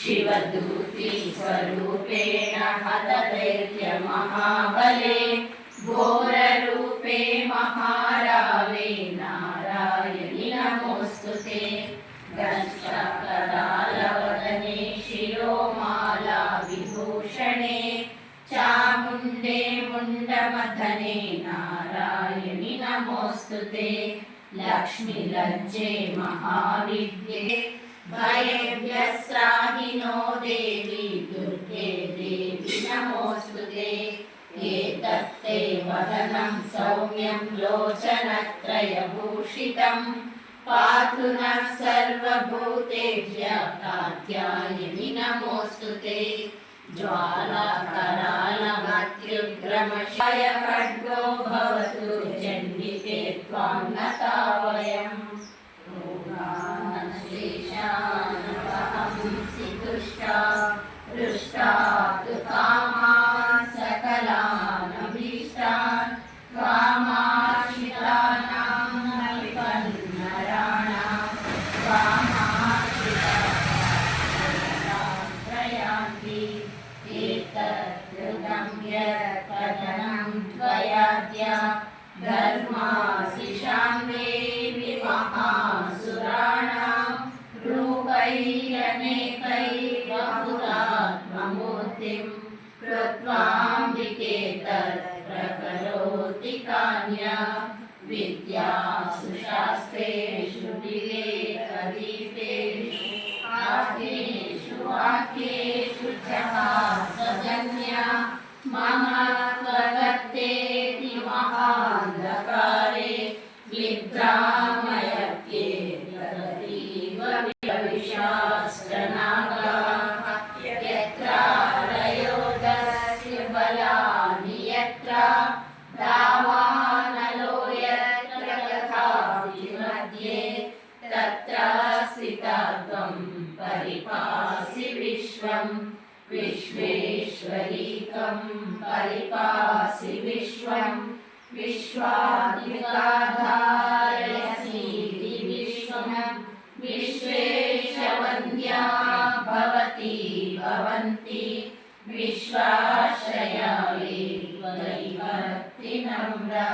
शिवदूती स्वरूपेण हतदैत्यमहाबले घोररूपे महारावे नारायणि नमोऽस्तुते दंष्ट्रकरालवदने शिरोमाला विभूषणे चामुण्डे मुण्डमथने नारायणि नमोऽस्तुते लक्ष्मीलज्जे महाविद्ये भयेभ्यस्त्राहिनो देवी दुर्गे देवी नमोऽस्तुते एतत्ते वदनं सौम्यं लोचनत्रयभूषितं पातु नः सर्वभूतेभ्यः कात्यायनि नमोऽस्तुते ज्वालाकरालमत्युग्रमशाय खड्गो भवतु चण्डिके त्वां नता वयम् हृष्टा तु कामान् सकलान् अभीष्टान् कामाश्रितानां विपन्नराणां कामाश्रितान् प्रयान्ति एतद् यत्कथनं त्वयाद्य धर्माशिषां देवि महासुराणां रूपैरनेकैर्बहुलात्ममूर्तिं कृत्वाम्बिके तत्र करोति कान्या विद्यासु शास्त्रेषु विवेकदीपेषु आख्येषु वाक्येषु च हासजन्या मम त्वदत्तेति महान्धकारे विद्रामयत्ये तदतीव विशास्त्रनागाः यत्रालयो दस्य बलानि यत्र दावानलो यत्र तथा मध्ये तत्र स्थिता त्वं परिपासि विश्वं विश्वेश्वरीकं परिपासि विश्वं विश्वाधिकाधारयसीति विश्वं विश्वेशवन्द्या भवती भवन्ति विश्वाश्रया वे त्वयि भक्तिनम्रा।